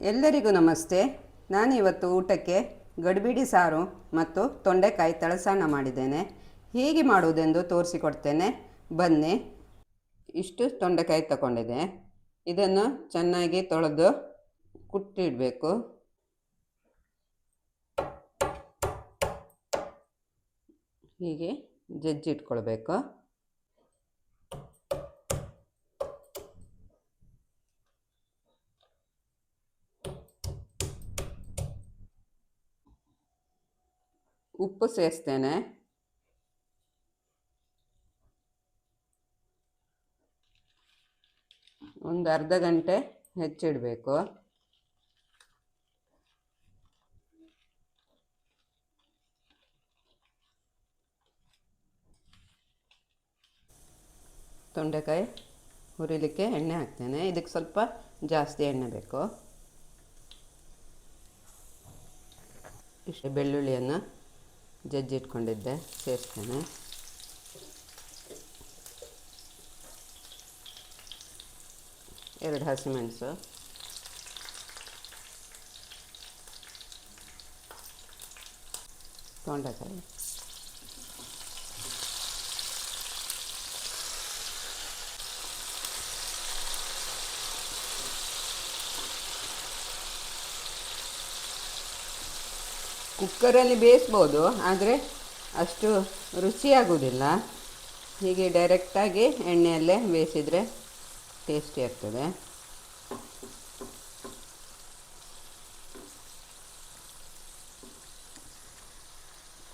ಎಲ್ಲರಿಗೂ ನಮಸ್ತೆ. ನಾನಿವತ್ತು ಊಟಕ್ಕೆ ಗಡಿಬಿಡಿ ಸಾರು ಮತ್ತು ತೊಂಡೆಕಾಯಿ ತಳಸಾಣ ಮಾಡಿದ್ದೇನೆ. ಹೇಗೆ ಮಾಡುವುದೆಂದು ತೋರಿಸಿಕೊಡ್ತೇನೆ, ಬನ್ನಿ. ಇಷ್ಟು ತೊಂಡೆಕಾಯಿ ತಗೊಂಡಿದೆ. ಇದನ್ನು ಚೆನ್ನಾಗಿ ತೊಳೆದು ಕುಟ್ಟಿಡಬೇಕು. ಹೀಗೆ ಜಜ್ಜಿಟ್ಕೊಳ್ಬೇಕು. ಉಪ್ಪು ಸೇರಿಸ್ತೇನೆ. ಒಂದು ಅರ್ಧ ಗಂಟೆ ಹೆಚ್ಚಿಡಬೇಕು. ತೊಂಡೆಕಾಯಿ ಹುರಿಲಿಕ್ಕೆ ಎಣ್ಣೆ ಹಾಕ್ತೇನೆ. ಇದಕ್ಕೆ ಸ್ವಲ್ಪ ಜಾಸ್ತಿ ಎಣ್ಣೆ ಬೇಕು. ಇಷ್ಟು ಬೆಳ್ಳುಳ್ಳಿಯನ್ನು ಜಜ್ಜಿಟ್ಕೊಂಡಿದ್ದೆ ಸೇರಿಸ್ತೇನೆ. ಎರಡು ಹಸಿಮೆಣಸು, ತೊಂಡೆಕಾಯಿ, ಕುಕ್ಕರಲ್ಲಿ ಬೇಯಿಸ್ಬೋದು, ಆದರೆ ಅಷ್ಟು ರುಚಿಯಾಗುವುದಿಲ್ಲ. ಹೀಗೆ ಡೈರೆಕ್ಟಾಗಿ ಎಣ್ಣೆಯಲ್ಲೇ ಬೇಯಿಸಿದರೆ ಟೇಸ್ಟಿ ಆಗ್ತದೆ.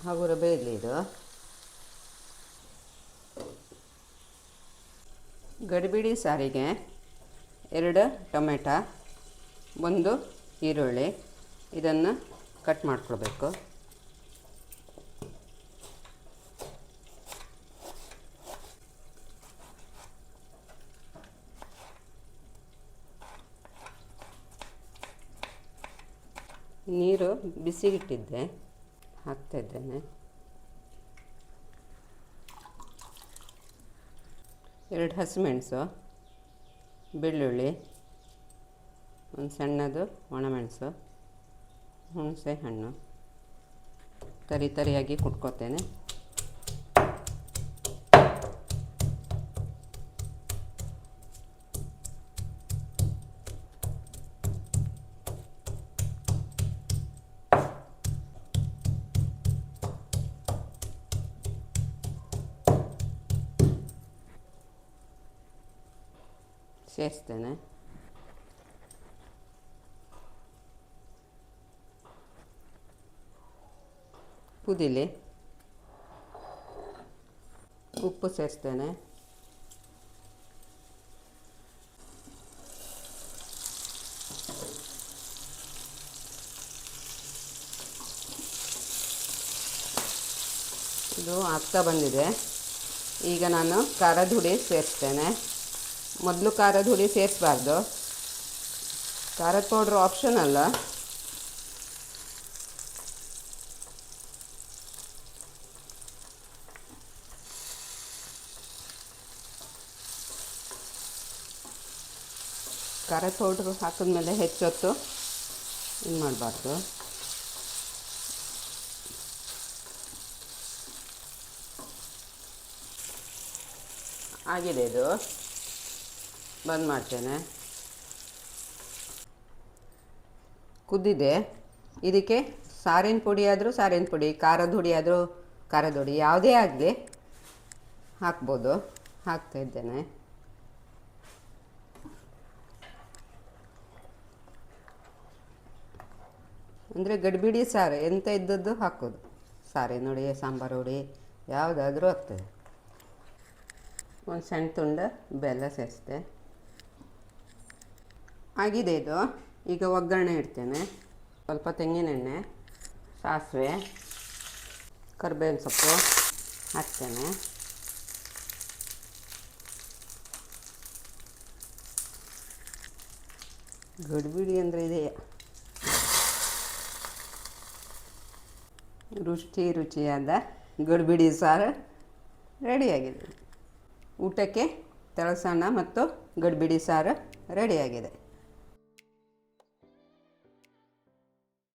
ಹಗುರ ಬೇಯಲಿ ಇದು. ಗಡಿಬಿಡಿ ಸಾರಿಗೆ 2 ಟೊಮೆಟೊ, 1 ಈರುಳ್ಳಿ, ಇದನ್ನು ಕಟ್ ಮಾಡ್ಕೊಳ್ಬೇಕು. ನೀರು ಬಿಸಿಗಿಟ್ಟಿದ್ದೆ, ಹಾಕ್ತಾಯಿದ್ದೇನೆ. 2 ಹಸಿಮೆಣಸು, ಬೆಳ್ಳುಳ್ಳಿ, ಒಂದು ಸಣ್ಣದು ಒಣಮೆಣಸು, ಹುಣಸೆ ಹಣ್ಣು ತರಿಯಾಗಿ ಕುಟ್ಕೋತೇನೆ. ಸೇರಿಸ್ತೇನೆ. ಕುದಿಲಿ. ಉಪ್ಪು ಸೇರಿಸ್ತೇನೆ. ಇದು ಆಗ್ತಾ ಬಂದಿದೆ. ಈಗ ನಾನು ಖಾರದ ಹುಡಿ ಸೇರಿಸ್ತೇನೆ. ಮೊದಲು ಖಾರದ ಹುಡಿ ಸೇರಿಸಬಾರ್ದು. ಖಾರದ ಪೌಡ್ರ್ ಆಪ್ಷನಲ್ಲ. ಖಾರದ ಪೌಡ್ರು ಹಾಕಿದ್ಮೇಲೆ ಹೆಚ್ಚೊತ್ತು ಇದು ಮಾಡಬಾರ್ದು. ಆಗಿದೆ ಇದು. ಬಂದ್ ಮಾಡ್ತೇನೆ. ಕುದ್ದಿದೆ. ಇದಕ್ಕೆ ಸಾರಿನ ಪುಡಿ ಆದರೂ ಸಾರಿನ ಪುಡಿ, ಖಾರದ ಹುಡಿ ಆದರೂ ಖಾರದ ಹುಡಿ, ಯಾವುದೇ ಆಗಲಿ ಹಾಕ್ಬೋದು. ಹಾಕ್ತಾಯಿದ್ದೇನೆ. ಅಂದರೆ ಗಡಿಬಿಡಿ ಸಾರು ಎಂತ ಇದ್ದದ್ದು ಹಾಕೋದು. ಸಾರಿನ ಹುಡಿ, ಸಾಂಬಾರು ಹುಡಿ ಯಾವುದಾದ್ರೂ ಆಗ್ತದೆ. ಒಂದು ಸಣ್ಣ ತುಂಡು ಬೆಲ್ಲ ಸೇರಿಸ್ತೆ. ಆಗಿದೆ ಇದು. ಈಗ ಒಗ್ಗರಣೆ ಇಡ್ತೇನೆ. ಸ್ವಲ್ಪ ತೆಂಗಿನೆಣ್ಣೆ, ಸಾಸಿವೆ, ಕರಿಬೇವಿನ ಸೊಪ್ಪು ಹಾಕ್ತೇನೆ. ಗಡಿಬಿಡಿ ಅಂದರೆ ಇದೆ. ರುಚಿಯಾದ ಗಡಿಬಿಡಿ ಸಾರು ರೆಡಿಯಾಗಿದೆ. ಊಟಕ್ಕೆ ತಳಸಣ್ಣ ಮತ್ತು ಗಡಿಬಿಡಿ ಸಾರು ರೆಡಿಯಾಗಿದೆ.